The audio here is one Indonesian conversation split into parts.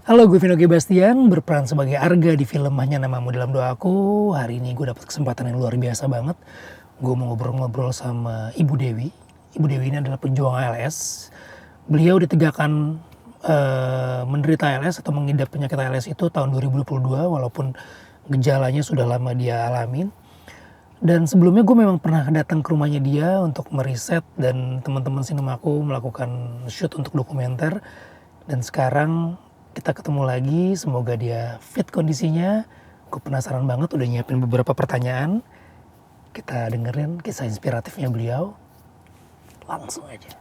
Halo, gue Vino G. Bastian, berperan sebagai Arga di film Hanya Namamu Dalam Doaku. Hari ini gue dapat kesempatan yang luar biasa banget. Gue mau ngobrol-ngobrol sama Ibu Dewi. Ibu Dewi ini adalah pejuang ALS. Beliau ditegakkan menderita ALS atau mengidap penyakit ALS itu tahun 2022, walaupun gejalanya sudah lama dia alamin. Dan sebelumnya gue memang pernah datang ke rumahnya dia untuk meriset, dan teman-teman sinemaku melakukan shoot untuk dokumenter. Dan sekarang kita ketemu lagi, semoga dia fit kondisinya. Gue penasaran banget, udah nyiapin beberapa pertanyaan. Kita dengerin kisah inspiratifnya beliau. Langsung aja.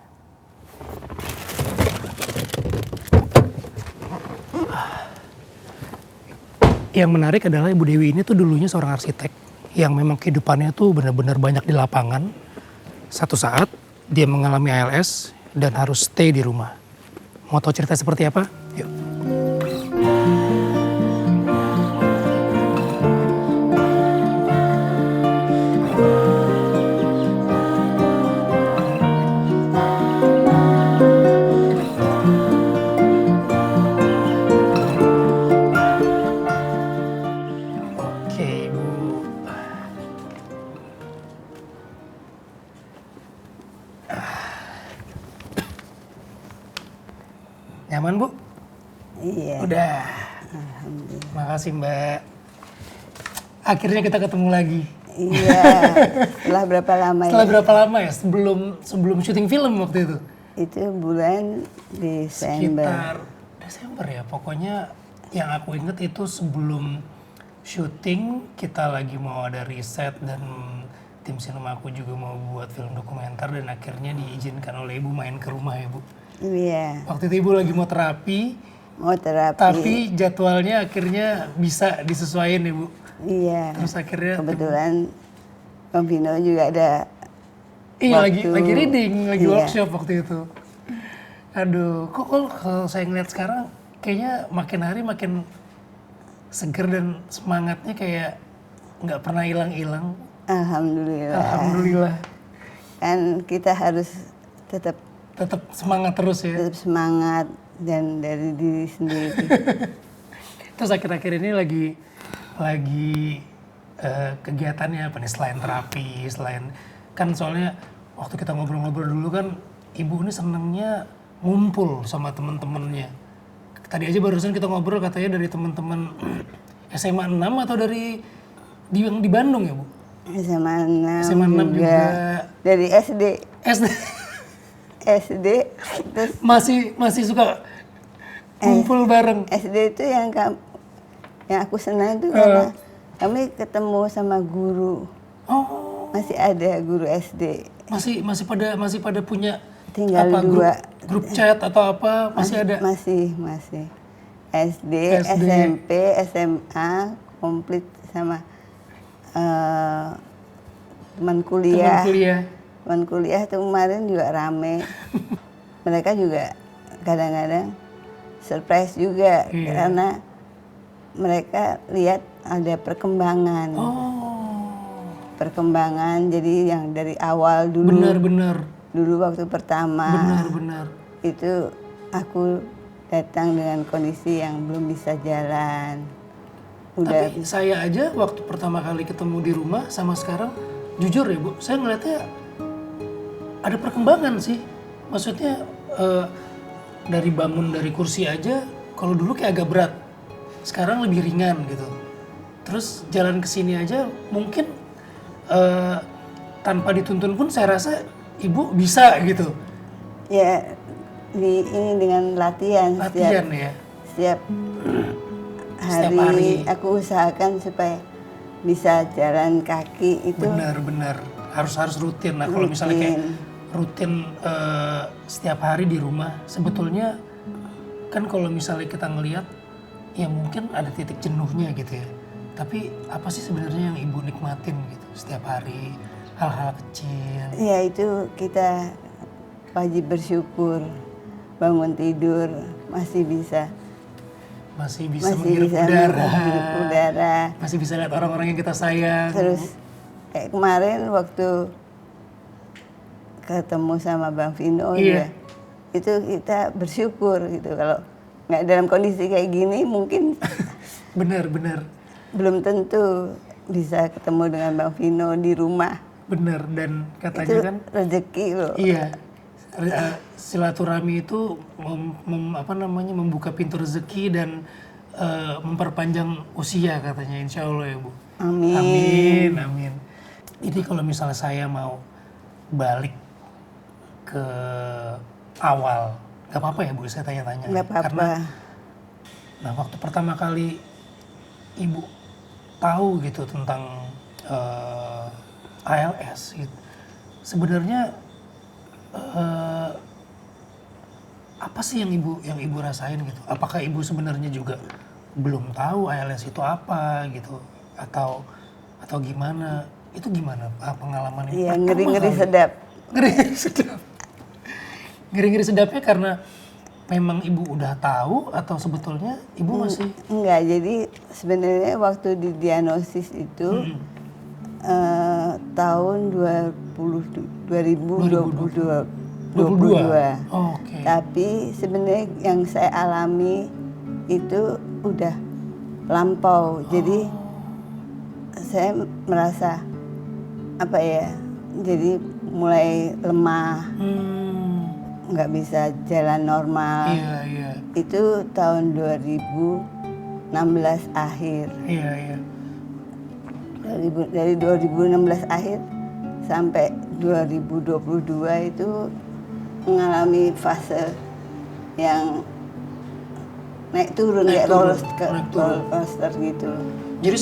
Yang menarik adalah Ibu Dewi ini tuh dulunya seorang arsitek yang memang kehidupannya tuh benar-benar banyak di lapangan. Satu saat dia mengalami ALS dan harus stay di rumah. Mau tahu cerita seperti apa? Yuk. Oke, Ibu. Nyaman, Bu? Iya. Udah. Alhamdulillah. Makasih, Mbak. Akhirnya kita ketemu lagi. Iya. Setelah berapa lama Setelah ya? berapa lama ya? Sebelum syuting film waktu itu? Itu bulan Desember. Sekitar Desember ya. Pokoknya yang aku inget itu sebelum syuting kita lagi mau ada riset, dan tim sinema aku juga mau buat film dokumenter, dan akhirnya diizinkan oleh Ibu main ke rumah ya, Bu. Iya. Waktu itu Ibu lagi mau terapi, Mau terapi. tapi jadwalnya akhirnya bisa disesuaikan ya, Bu. Iya. Terus akhirnya Kebetulan Bang Vino juga ada. iya waktu- lagi reading, lagi Iya. workshop waktu itu. Aduh, kok kalau saya ngeliat sekarang kayaknya makin hari makin seger dan semangatnya kayak nggak pernah hilang-hilang. Alhamdulillah. Alhamdulillah. Kan kita harus tetap Tetap semangat terus ya. tetap semangat dan dari diri sendiri. Terus akhir-akhir ini lagi kegiatannya apa nih, selain terapi, selain kan soalnya waktu kita ngobrol-ngobrol dulu kan Ibu ini senangnya ngumpul sama temen-temennya. Tadi aja barusan kita ngobrol katanya dari teman-teman SMA 6 atau dari yang di Bandung ya, Bu? SMA 6 SMA 6 juga. Dari SD. SD SD terus masih suka kumpul bareng. SD itu yang aku senang itu karena kami ketemu sama guru. Oh, Masih ada guru SD. masih pada punya Tinggal apa, 2. grup chat atau apa, masih ada? Masih. SD, SD. SMP, SMA komplit sama teman kuliah. Teman kuliah. Teman kuliah itu kemarin juga rame. Mereka juga kadang-kadang surprise juga Iya. karena mereka lihat ada perkembangan. Perkembangan jadi yang dari awal dulu. Benar. Dulu waktu pertama Benar. itu aku datang dengan kondisi yang belum bisa jalan. Udah Tapi saya aja waktu pertama kali ketemu di rumah sama sekarang, jujur ya, Bu, saya ngeliatnya ada perkembangan sih. Maksudnya dari bangun dari kursi aja, kalau dulu kayak agak berat, sekarang lebih ringan gitu. Terus jalan ke sini aja mungkin tanpa dituntun pun saya rasa Ibu bisa gitu. ya ini dengan latihan, Latihan ya. setiap Setiap hari. aku usahakan supaya bisa jalan kaki itu. Benar. Harus rutin. Nah, kalau misalnya kayak rutin setiap hari di rumah, sebetulnya kan kalau misalnya kita ngelihat ya mungkin ada titik jenuhnya gitu ya. Tapi apa sih sebenarnya yang Ibu nikmatin gitu setiap hari, hal-hal kecil? Ya itu kita wajib bersyukur, bangun tidur masih bisa menghirup udara, menghirup udara. masih bisa lihat orang-orang yang kita sayang. Terus kayak kemarin waktu ketemu sama Bang Vino Iya. juga, itu kita bersyukur gitu kalau nggak dalam kondisi kayak gini mungkin Benar, benar. belum tentu bisa ketemu dengan Bang Vino di rumah. Benar, dan Itu katanya kan rezeki loh. iya, silaturahmi itu membuka pintu rezeki dan memperpanjang usia katanya, insya Allah ya Bu. Amin. Amin, amin. Jadi kalau misalnya saya mau balik ke awal, nggak apa-apa ya Bu, saya tanya-tanya. Nggak apa-apa. Karena, nah waktu pertama kali Ibu tahu gitu tentang ALS gitu, sebenarnya apa sih yang ibu rasain gitu? Apakah ibu sebenarnya juga belum tahu ALS itu apa gitu, atau gimana? Itu gimana pengalaman ini? Iya, Pertama ngeri-ngeri kali. sedap. Ngeri-ngeri sedap. Ngeri-ngeri sedapnya karena memang ibu udah tahu atau sebetulnya ibu masih Enggak, jadi sebenarnya waktu didiagnosis itu tahun 2022. 22? Oh, oke. Tapi sebenarnya yang saya alami itu udah lampau. Jadi saya merasa apa ya? Jadi mulai lemah, nggak bisa jalan normal. Iya, iya. Itu tahun 2016 akhir. Iya, iya. Dari 2016 akhir sampai 2022 itu mengalami fase yang naik turun Naik kayak turun, roller naik turun. coaster gitu. Jadi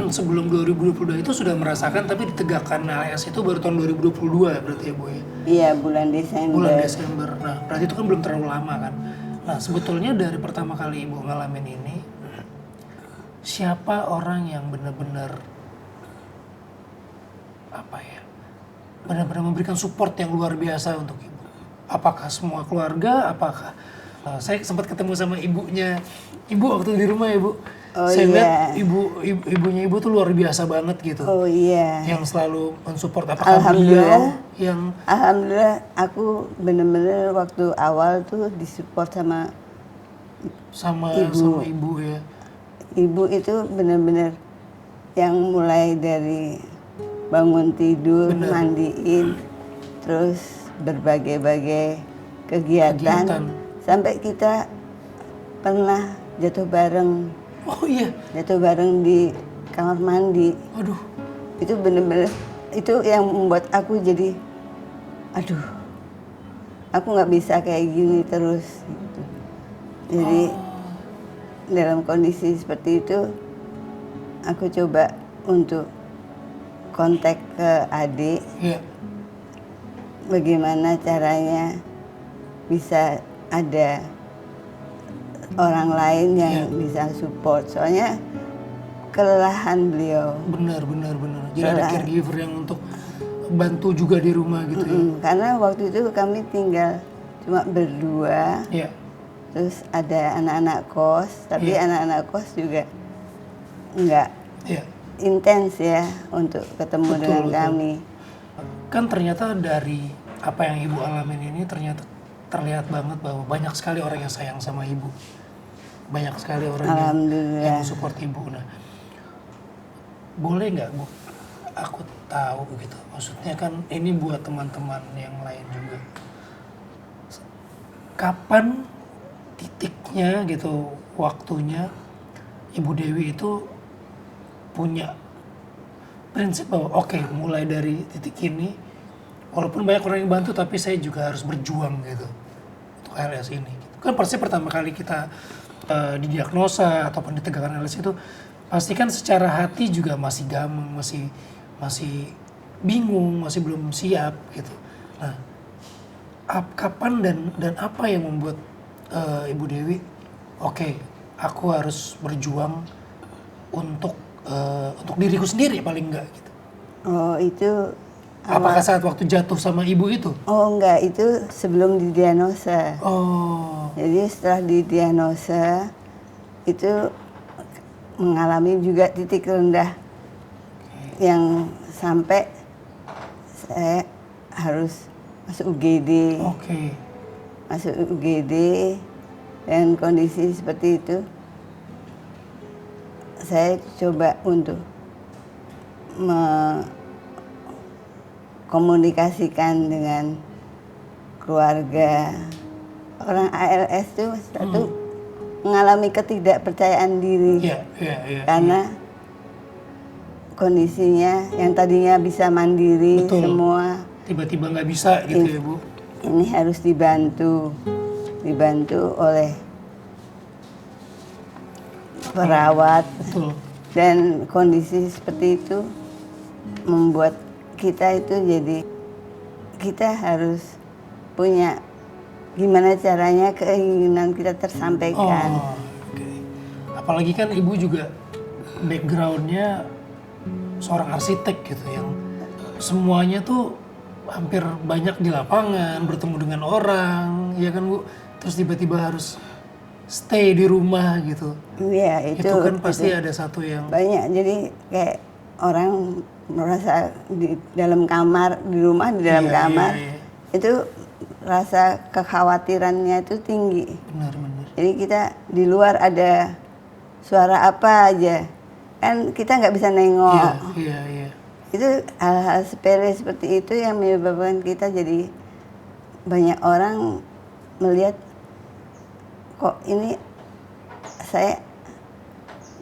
sebelum 2022 itu sudah merasakan, tapi ditegakkan ALS itu baru tahun 2022 ya berarti ya Bu ya? Iya, bulan Desember. Bulan Desember. Nah berarti itu kan belum terlalu lama kan? Nah sebetulnya dari pertama kali Ibu ngalamin ini, siapa orang yang benar-benar apa ya, benar-benar memberikan support yang luar biasa untuk Ibu? Apakah semua keluarga? Apakah saya sempat ketemu sama ibunya Ibu waktu di rumah ya Bu? Oh, Saya lihat iya. ibunya Ibu tuh luar biasa banget gitu. Oh iya. Yang selalu mensupport. Apakah beliau Alhamdulillah. yang Alhamdulillah aku bener-bener waktu awal tuh disupport sama sama Ibu. Ibu ya? ibu itu bener-bener yang mulai dari bangun tidur, Bener. mandiin, terus berbagai-bagai kegiatan sampai kita pernah jatuh bareng Oh iya, di kamar mandi. aduh. Itu bener-bener itu yang membuat aku jadi aduh, aku nggak bisa kayak gini terus gitu. Jadi dalam kondisi seperti itu aku coba untuk kontak ke adik Iya, bagaimana caranya bisa ada orang lain yang bisa support, soalnya kelelahan beliau. benar. Jadi ada Soalnya- caregiver yang untuk bantu juga di rumah gitu ya? Karena waktu itu kami tinggal cuma berdua, Iya, terus ada anak-anak kos, tapi Iya. anak-anak kos juga nggak iya. intens ya untuk ketemu Betul, dengan betul. kami. Kan ternyata dari apa yang Ibu alamin ini ternyata terlihat banget bahwa banyak sekali orang yang sayang sama Ibu. Banyak sekali orang Alhamdulillah. yang support Ibu. Nah, boleh nggak Bu, aku tahu gitu. Maksudnya kan ini buat teman-teman yang lain juga. Kapan titiknya gitu, waktunya Ibu Dewi itu punya prinsip bahwa oke, mulai dari titik ini, walaupun banyak orang yang bantu, tapi saya juga harus berjuang gitu untuk ALS ini. Kan pasti pertama kali kita didiagnosa ataupun ditegakkan ALS itu, pasti kan secara hati juga masih gamang, masih bingung, masih belum siap gitu. Nah, kapan dan apa yang membuat Ibu Dewi, oke, aku harus berjuang untuk diriku sendiri paling enggak gitu. Oh itu Apakah saat waktu jatuh sama ibu itu? oh enggak, itu sebelum didiagnosa. Oh, Jadi setelah didiagnosa itu mengalami juga titik rendah yang sampai saya harus masuk UGD. oke. Masuk UGD dengan kondisi seperti itu, saya coba untuk mengkomunikasikan dengan keluarga. Orang ALS itu satu mengalami ketidakpercayaan diri karena kondisinya yang tadinya bisa mandiri. Betul. Semua Tiba-tiba nggak bisa gitu ya Bu. ini harus dibantu oleh perawat. Betul. Dan kondisi seperti itu membuat kita itu jadi kita harus punya gimana caranya keinginan kita tersampaikan. Oke. Apalagi kan Ibu juga backgroundnya seorang arsitek gitu yang semuanya tuh hampir banyak di lapangan, bertemu dengan orang, ya kan Bu? Terus tiba-tiba harus stay di rumah gitu. Iya, itu kan pasti ada satu yang banyak. Jadi kayak orang merasa di dalam kamar, di rumah di dalam kamar. Itu rasa kekhawatirannya itu tinggi. Benar. Jadi kita di luar ada suara apa aja, kan kita nggak bisa nengok. Iya. Itu hal-hal sepele seperti itu yang menyebabkan kita jadi banyak orang melihat kok ini saya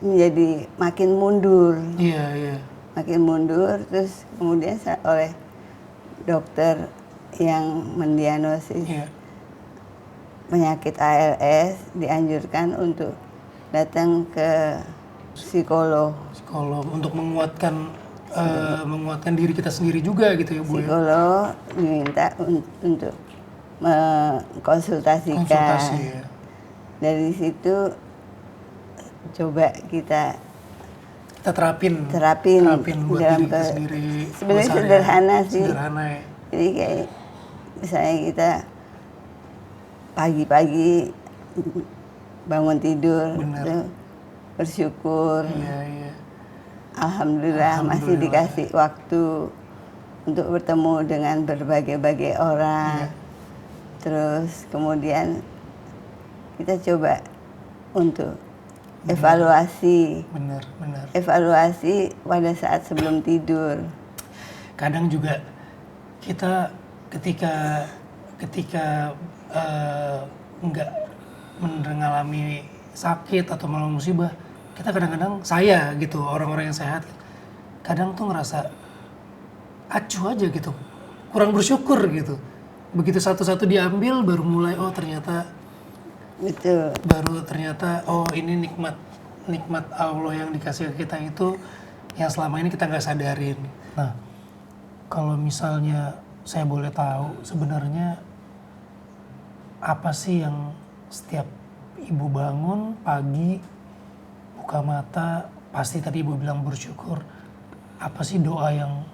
menjadi makin mundur. Iya. Makin mundur, terus kemudian oleh dokter yang mendiagnosis penyakit ALS dianjurkan untuk datang ke psikolog untuk menguatkan diri kita sendiri juga gitu ya Bu. Psikolog diminta untuk mengkonsultasikan. Konsultasi, ya. Dari situ coba kita terapin buat dalam diri kita sendiri. Sebenarnya sederhana sih. Sederhana ya. Jadi kayak misalnya kita pagi-pagi bangun tidur, tuh, bersyukur. Iya. Alhamdulillah masih dikasih waktu untuk bertemu dengan berbagai-bagai orang. Terus kemudian kita coba untuk evaluasi. Benar. Evaluasi pada saat sebelum tidur. Kadang juga kita ketika nggak mengalami sakit atau malah musibah, kita kadang-kadang saya gitu, orang-orang yang sehat, kadang tuh ngerasa acuh aja gitu, kurang bersyukur gitu. Begitu satu-satu diambil baru mulai ternyata Betul. Ini nikmat Allah yang dikasih ke kita itu yang selama ini kita nggak sadarin. Nah, kalau misalnya saya boleh tahu sebenarnya apa sih yang setiap Ibu bangun pagi buka mata pasti tadi Ibu bilang bersyukur, apa sih doa yang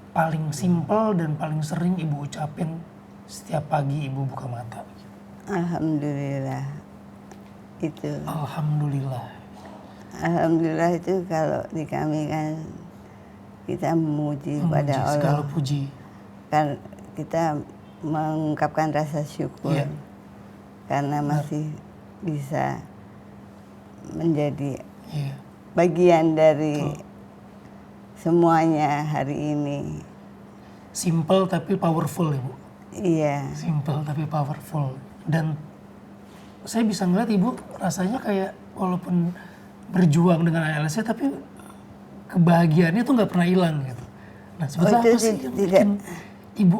paling simpel dan paling sering Ibu ucapin setiap pagi Ibu buka mata? Alhamdulillah. Itu. Alhamdulillah itu kalau di kami kan kita memuji pada Allah. Segala puji. Kan kita mengungkapkan rasa syukur. Karena masih bisa menjadi bagian dari semuanya hari ini. Simple tapi powerful ya Bu? Iya. Simple tapi powerful. Dan saya bisa ngeliat Ibu rasanya kayak walaupun berjuang dengan ALS tapi kebahagiaannya tuh nggak pernah hilang gitu. Nah sebetulnya apa sih yang bikin Ibu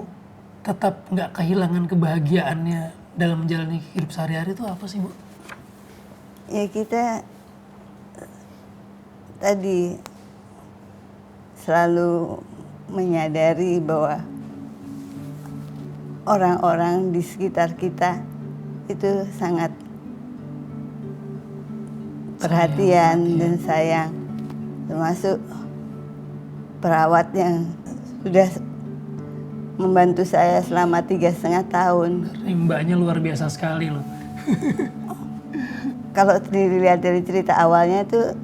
tetap nggak kehilangan kebahagiaannya dalam menjalani hidup sehari-hari itu apa sih Bu? Ya kita tadi selalu menyadari bahwa orang-orang di sekitar kita itu sangat perhatian dan sayang, termasuk perawat yang sudah membantu saya selama 3,5 tahun. Mbaknya luar biasa sekali loh. Kalau dilihat dari cerita awalnya itu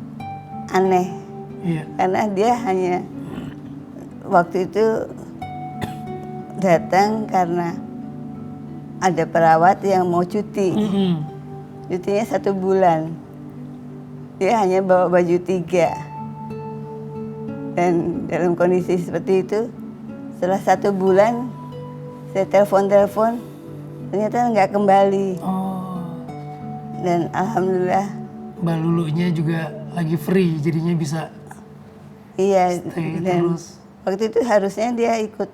aneh, karena dia hanya waktu itu datang karena ada perawat yang mau cuti. cutinya 1 bulan. Dia hanya bawa baju 3. Dan dalam kondisi seperti itu, setelah 1 bulan, saya telepon, ternyata nggak kembali. Oh, Dan alhamdulillah, Mbak Lulunya juga lagi free, jadinya bisa iya. stay Dan terus. waktu itu harusnya dia ikut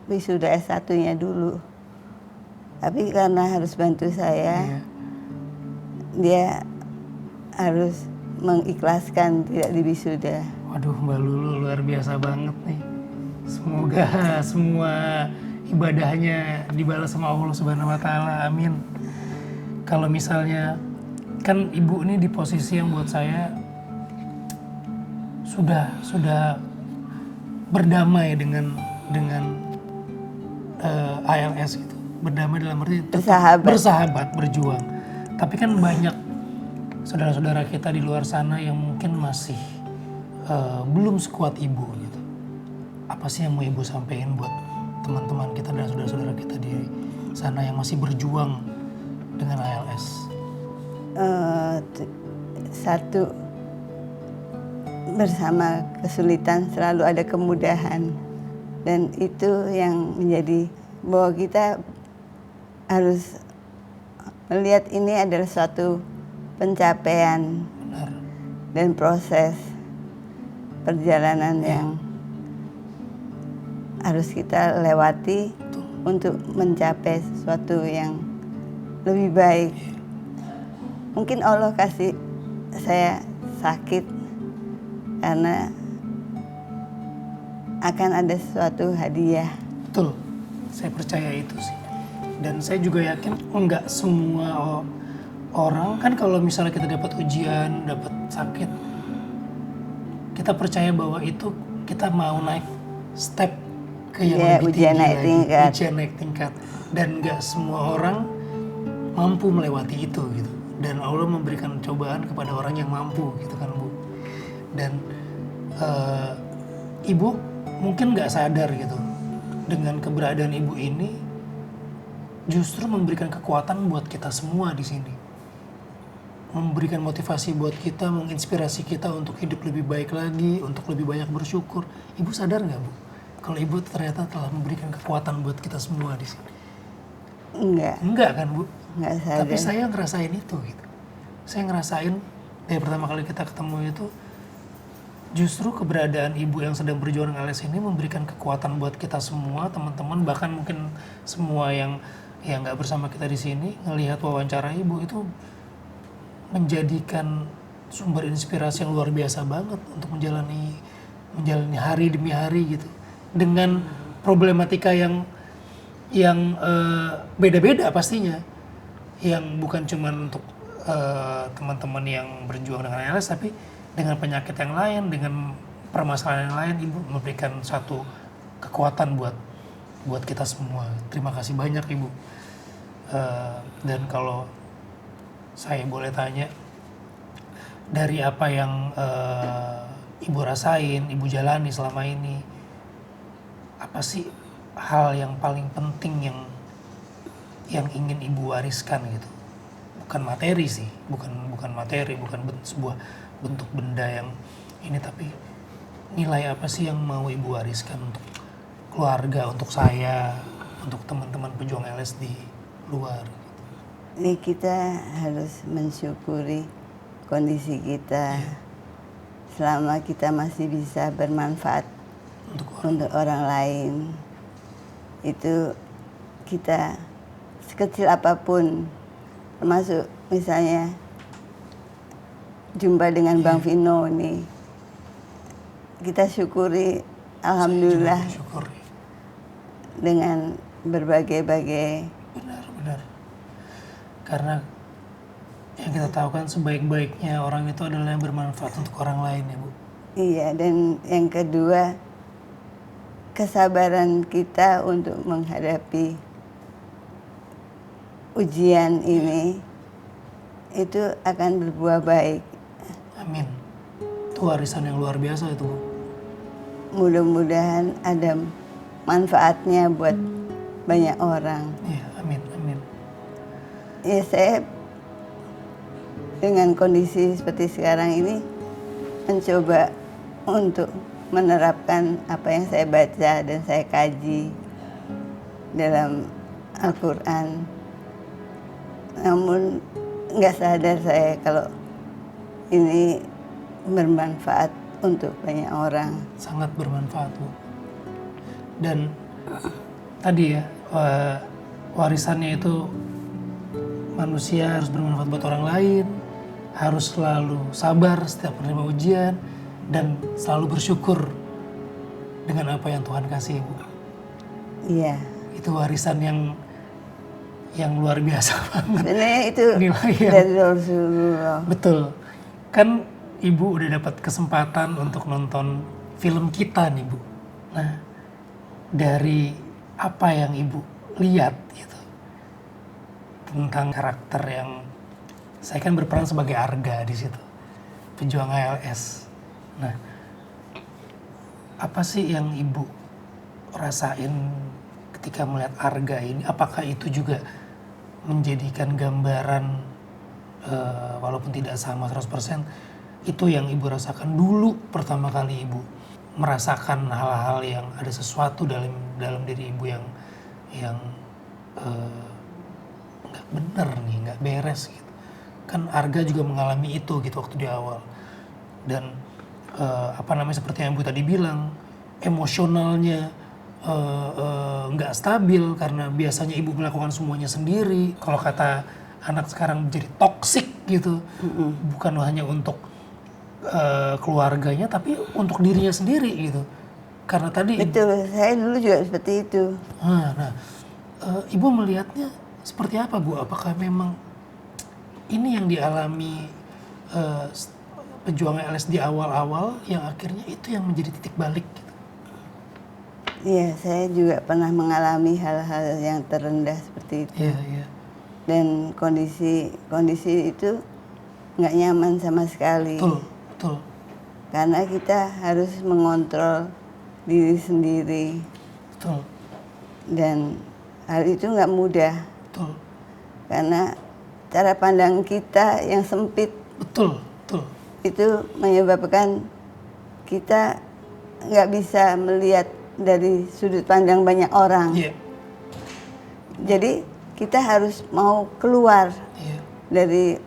wisuda S1-nya dulu. Tapi karena harus bantu saya, Iya. dia harus mengikhlaskan tidak diwisuda. Waduh, Mbak Lulu luar biasa banget nih. Semoga semua ibadahnya dibalas sama Allah Subhanahu wa taala. Amin. Kalau misalnya kan Ibu ini di posisi yang buat saya sudah berdamai dengan ALS gitu. Berdamai dalam arti tetap bersahabat, berjuang. Tapi kan banyak saudara-saudara kita di luar sana yang mungkin masih belum sekuat Ibu gitu. Apa sih yang mau Ibu sampaikan buat teman-teman kita dan saudara-saudara kita di sana yang masih berjuang dengan ALS? Satu, bersama kesulitan selalu ada kemudahan. Dan itu yang menjadi bahwa kita harus melihat ini adalah suatu pencapaian. Benar. Dan proses perjalanan yang harus kita lewati untuk mencapai sesuatu yang lebih baik. Mungkin Allah kasih saya sakit karena akan ada suatu hadiah. Betul, saya percaya itu sih. Dan saya juga yakin enggak semua orang kan kalau misalnya kita dapat ujian, dapat sakit, kita percaya bahwa itu kita mau naik step ke yang lebih ujian tinggi naik lagi, tingkat. ujian naik tingkat. Dan enggak semua orang mampu melewati itu gitu. Dan Allah memberikan cobaan kepada orang yang mampu gitu kan Bu. Dan Ibu mungkin nggak sadar gitu dengan keberadaan Ibu ini justru memberikan kekuatan buat kita semua di sini, memberikan motivasi buat kita, menginspirasi kita untuk hidup lebih baik lagi, untuk lebih banyak bersyukur. Ibu sadar nggak Bu kalau Ibu ternyata telah memberikan kekuatan buat kita semua di sini? Enggak kan Bu? Enggak sadar. Tapi saya ngerasain itu gitu. Saya ngerasain dari pertama kali kita ketemu itu justru keberadaan Ibu yang sedang berjuang dengan ALS ini memberikan kekuatan buat kita semua, teman-teman, bahkan mungkin semua yang nggak bersama kita di sini ngelihat wawancara Ibu itu menjadikan sumber inspirasi yang luar biasa banget untuk menjalani hari demi hari gitu dengan problematika yang beda-beda pastinya, yang bukan cuma untuk teman-teman yang berjuang dengan ALS, tapi dengan penyakit yang lain, dengan permasalahan yang lain. Ibu memberikan satu kekuatan buat kita semua. Terima kasih banyak Ibu. Dan kalau saya boleh tanya, dari apa yang Ibu rasain, Ibu jalani selama ini, apa sih hal yang paling penting yang ingin Ibu wariskan gitu? Bukan materi sih, bukan materi, bukan sebuah bentuk benda yang ini, tapi nilai apa sih yang mau Ibu wariskan untuk keluarga, untuk saya, untuk teman-teman pejuang ALS di luar? Ini kita harus mensyukuri kondisi kita. Selama kita masih bisa bermanfaat untuk orang lain, itu kita sekecil apapun, termasuk misalnya jumpa dengan Bang Vino nih, kita syukuri, alhamdulillah, syukuri dengan berbagai-bagai. Benar. Karena yang kita tahu kan sebaik-baiknya orang itu adalah yang bermanfaat untuk orang lain ya Bu. Iya, dan yang kedua, kesabaran kita untuk menghadapi ujian ini itu akan berbuah baik. Amin. Itu warisan yang luar biasa itu Bu. Mudah-mudahan ada manfaatnya buat banyak orang. Iya, amin. Ya, saya dengan kondisi seperti sekarang ini mencoba untuk menerapkan apa yang saya baca dan saya kaji dalam Al-Quran. Namun nggak sadar saya kalau ini bermanfaat untuk banyak orang. Sangat bermanfaat, Bu. Dan tadi ya, warisannya itu manusia harus bermanfaat buat orang lain, harus selalu sabar setiap menerima ujian, dan selalu bersyukur dengan apa yang Tuhan kasih, Bu. Iya. Itu warisan yang luar biasa banget. Sebenarnya itu Nilai yang- dari Rasulullah. Betul. Kan Ibu udah dapat kesempatan untuk nonton film kita nih, Bu. Nah, dari apa yang Ibu lihat gitu tentang karakter yang saya kan berperan sebagai Arga di situ, pejuang ALS. Nah, apa sih yang Ibu rasain ketika melihat Arga ini? Apakah itu juga menjadikan gambaran walaupun tidak sama 100%, itu yang Ibu rasakan dulu pertama kali Ibu merasakan hal-hal yang ada sesuatu dalam diri Ibu yang nggak bener nih, nggak beres gitu. Kan Arga juga mengalami itu gitu waktu di awal. Dan seperti yang Ibu tadi bilang, emosionalnya nggak stabil karena biasanya Ibu melakukan semuanya sendiri. Kalau kata anak sekarang jadi toksik gitu, bukan hanya untuk keluarganya tapi untuk dirinya sendiri gitu. Karena tadi Betul, saya dulu juga seperti itu. Ibu melihatnya seperti apa, Bu? Apakah memang ini yang dialami pejuang ALS di awal-awal yang akhirnya itu yang menjadi titik balik gitu? Iya, saya juga pernah mengalami hal-hal yang terendah seperti itu. Iya, iya. Dan kondisi itu nggak nyaman sama sekali. Betul, betul. Karena kita harus mengontrol diri sendiri. Betul, Dan hal itu nggak mudah. betul. Karena cara pandang kita yang sempit Betul, betul. itu menyebabkan kita nggak bisa melihat dari sudut pandang banyak orang. Iya, Jadi kita harus mau keluar iya. dari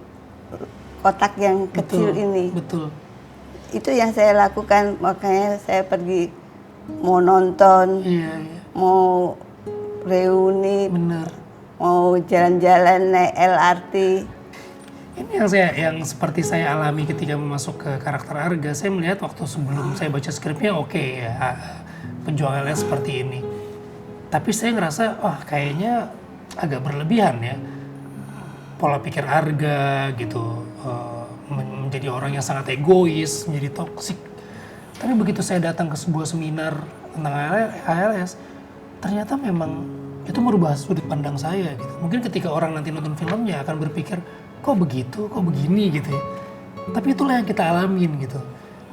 kotak yang kecil Betul, ini. betul. Itu yang saya lakukan, makanya saya pergi mau nonton, Iya, iya. mau reuni, Benar. mau jalan-jalan naik LRT. Ini yang seperti saya alami ketika masuk ke karakter Arga. Saya melihat waktu sebelum saya baca skripnya oke ya, pejuang ALS seperti ini. Tapi saya ngerasa, kayaknya agak berlebihan ya. Pola pikir Arga gitu, menjadi orang yang sangat egois, menjadi toksik. Tapi begitu saya datang ke sebuah seminar tentang ALS, ternyata memang itu merubah sudut pandang saya gitu. Mungkin ketika orang nanti nonton filmnya akan berpikir, kok begitu, kok begini gitu ya. Tapi itulah yang kita alamin gitu.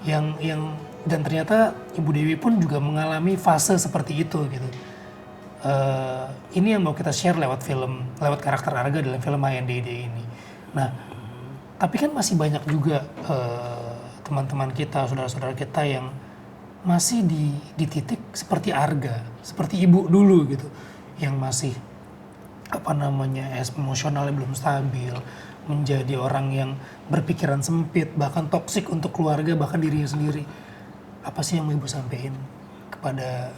Dan ternyata Ibu Dewi pun juga mengalami fase seperti itu gitu. Ini yang mau kita share lewat karakter Arga dalam film HNDD ini. Nah, tapi kan masih banyak juga teman-teman kita, saudara-saudara kita yang masih di titik seperti Arga, seperti Ibu dulu gitu, yang masih emosionalnya belum stabil, menjadi orang yang berpikiran sempit, bahkan toksik untuk keluarga, bahkan dirinya sendiri. Apa sih yang mau Ibu sampaikan kepada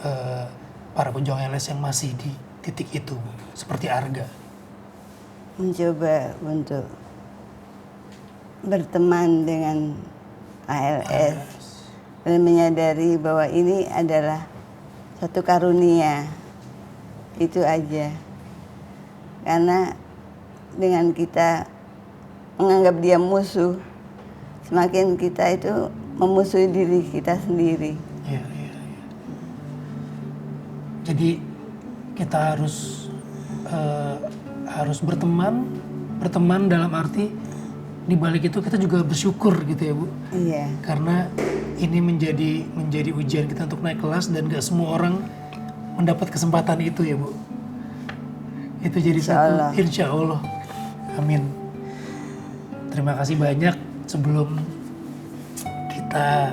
para pejuang ALS yang masih di titik itu, Bu? Seperti Arga. Mencoba untuk berteman dengan ALS dan menyadari bahwa ini adalah satu karunia. Itu aja. Karena dengan kita menganggap dia musuh, semakin kita itu memusuhi diri kita sendiri. Iya, iya, iya. Jadi kita harus berteman dalam arti di balik itu kita juga bersyukur gitu ya, Bu. Iya. Karena ini menjadi ujian kita untuk naik kelas dan gak semua orang mendapat kesempatan itu ya, Bu. Itu jadi Insya Allah. Insya Allah. Amin. terima kasih banyak. Sebelum kita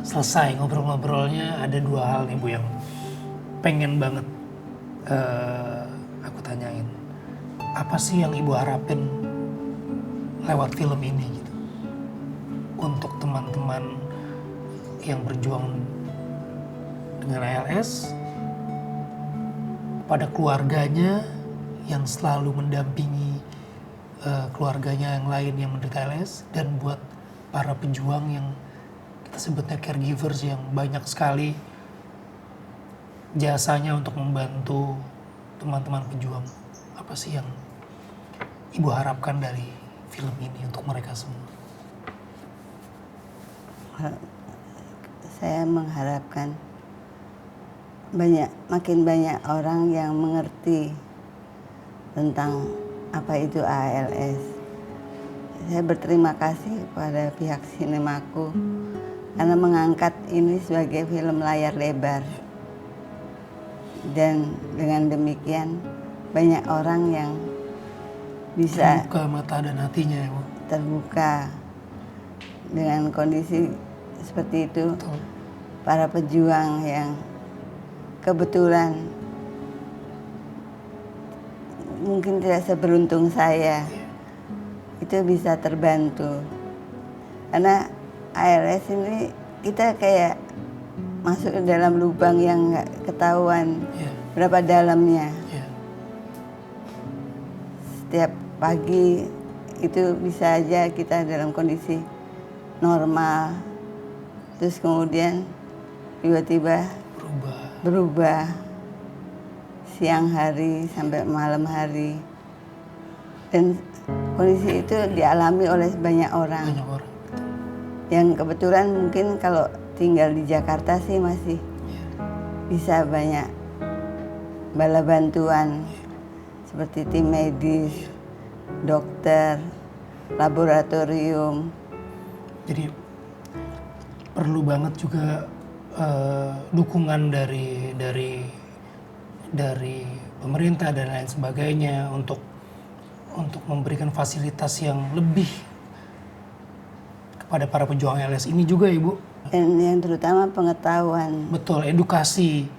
selesai ngobrol-ngobrolnya, ada dua hal nih Bu yang pengen banget aku tanyain. Apa sih yang Ibu harapin lewat film ini gitu? Untuk teman-teman yang berjuang dengan ALS, pada keluarganya yang selalu mendampingi keluarganya yang lain yang menderita ALS, dan buat para pejuang yang kita sebutnya caregivers yang banyak sekali jasanya untuk membantu teman-teman pejuang. Apa sih yang Ibu harapkan dari film ini untuk mereka semua? Saya mengharapkan makin banyak orang yang mengerti tentang apa itu ALS. Saya berterima kasih kepada pihak Sinemaku karena mengangkat ini sebagai film layar lebar. Dan dengan demikian banyak orang yang bisa Terbuka mata dan hatinya ya Bu. terbuka dengan kondisi seperti itu. Betul. Para pejuang yang kebetulan mungkin tidak seberuntung saya itu bisa terbantu, karena ALS ini kita kayak masuk ke dalam lubang yang nggak ketahuan Iya. berapa dalamnya. Iya. Setiap pagi itu bisa aja kita dalam kondisi normal, terus kemudian tiba-tiba berubah siang hari sampai malam hari, dan kondisi itu dialami oleh banyak orang. Banyak orang. Yang kebetulan mungkin kalau tinggal di Jakarta sih masih bisa banyak bala bantuan seperti tim medis, dokter, laboratorium. Jadi perlu banget juga dukungan dari pemerintah dan lain sebagainya untuk memberikan fasilitas yang lebih kepada para pejuang ALS ini juga Ibu. Dan yang terutama pengetahuan. Betul, edukasi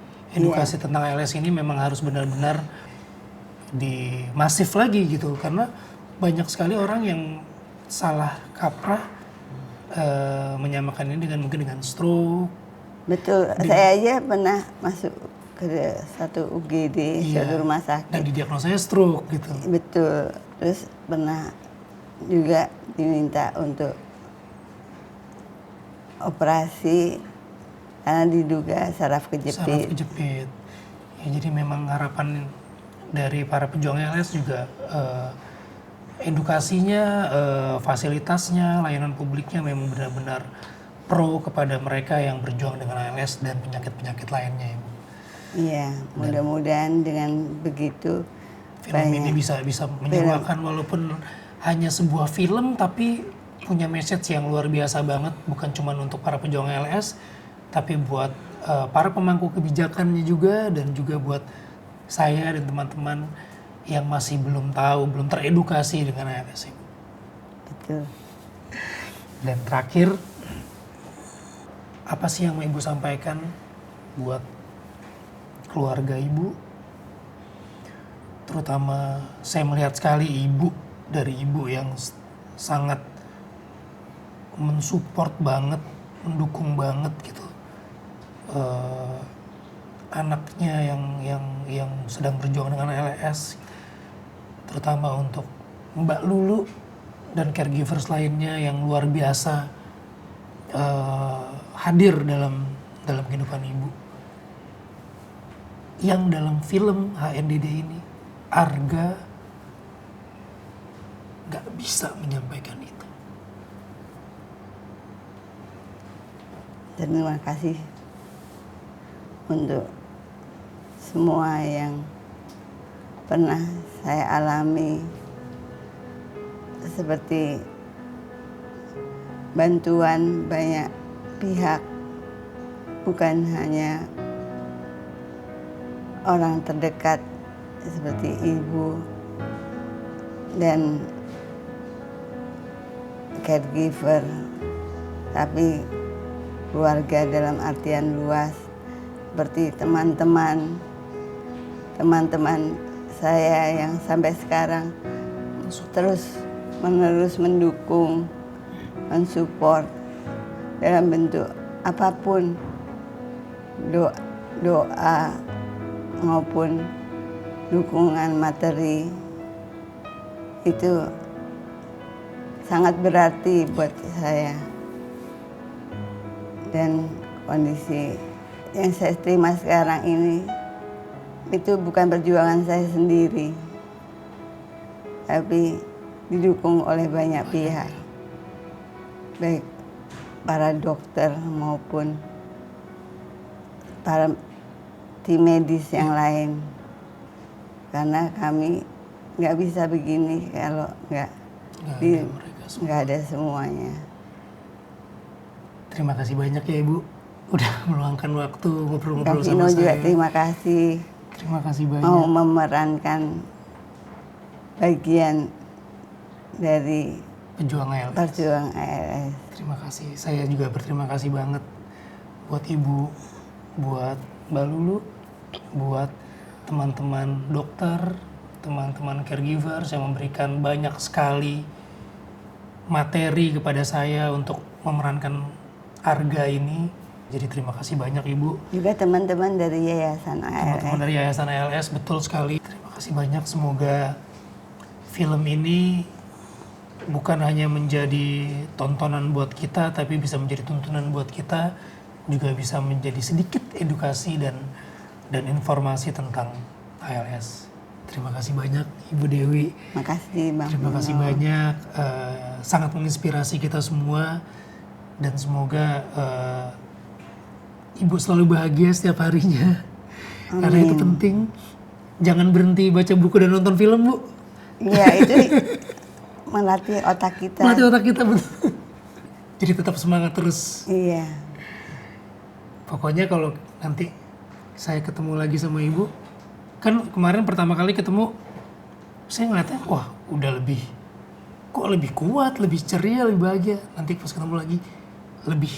tentang ALS ini memang harus benar-benar masif lagi gitu, karena banyak sekali orang yang salah kaprah menyamakan ini mungkin dengan stroke. Betul, saya aja pernah masuk ke satu UGD, suatu rumah sakit. Dan didiagnosanya stroke gitu. Betul, terus pernah juga diminta untuk operasi karena diduga saraf kejepit. Ya, jadi memang harapan dari para pejuang ALS juga edukasinya, fasilitasnya, layanan publiknya memang benar-benar pro kepada mereka yang berjuang dengan ALS dan penyakit-penyakit lainnya, Ibu. Iya, mudah-mudahan dengan begitu film ini bisa menyewakan, walaupun hanya sebuah film tapi punya message yang luar biasa banget, bukan cuma untuk para pejuang ALS tapi buat para pemangku kebijakannya juga, dan juga buat saya dan teman-teman yang masih belum tahu, belum teredukasi dengan ALS, Ibu. Betul. Dan terakhir, apa sih yang mau Ibu sampaikan buat keluarga Ibu? Terutama saya melihat sekali dari Ibu yang sangat mensupport banget, mendukung banget gitu anaknya yang sedang berjuang dengan ALS, terutama untuk Mbak Lulu dan caregivers lainnya yang luar biasa hadir dalam kehidupan Ibu. Yang dalam film HNDD ini, Arga gak bisa menyampaikan itu. Terima kasih untuk semua yang pernah saya alami, seperti bantuan banyak pihak, bukan hanya orang terdekat seperti Ibu dan caregiver, tapi keluarga dalam artian luas, seperti teman-teman saya yang sampai sekarang terus menerus mendukung, mensupport dalam bentuk apapun, doa maupun dukungan materi. Itu sangat berarti buat saya. Dan kondisi yang saya terima sekarang ini itu bukan perjuangan saya sendiri, tapi didukung oleh banyak pihak, baik para dokter maupun para tim medis yang lain. Karena kami nggak bisa begini kalau nggak ada semuanya. Terima kasih banyak ya Ibu, udah meluangkan waktu ngobrol-ngobrol Kak sama Vino juga saya. terima kasih Terima kasih banyak. mau memerankan bagian dari Pejuang ALS. perjuangan ALS. Terima kasih. Saya juga berterima kasih banget buat Ibu, buat Mbak Lulu, buat teman-teman dokter, teman-teman caregiver yang memberikan banyak sekali materi kepada saya untuk memerankan Arga ini. Jadi terima kasih banyak Ibu. Juga teman-teman dari Yayasan ALS. Teman-teman dari Yayasan ALS, betul sekali. Terima kasih banyak. Semoga film ini bukan hanya menjadi tontonan buat kita, tapi bisa menjadi tuntunan buat kita, juga bisa menjadi sedikit edukasi dan informasi tentang ALS. Terima kasih banyak Ibu Dewi. Makasih Bang Terima kasih Vino. banyak. Sangat menginspirasi kita semua, dan semoga Ibu selalu bahagia setiap harinya. Karena itu penting. Jangan berhenti baca buku dan nonton film, Bu. Iya, itu melatih otak kita. Melatih otak kita, betul. Jadi tetap semangat terus. Iya. Pokoknya kalau nanti saya ketemu lagi sama Ibu, kan kemarin pertama kali ketemu, saya ngeliatnya, wah udah lebih kuat, lebih ceria, lebih bahagia. Nanti pas ketemu lagi, lebih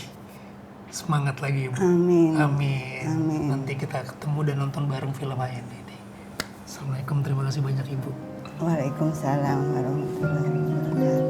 semangat lagi Ibu. Amin. Amin. Amin. Nanti kita ketemu dan nonton bareng film ini. Assalamualaikum, terima kasih banyak Ibu. Waalaikumsalam warahmatullahi wabarakatuh.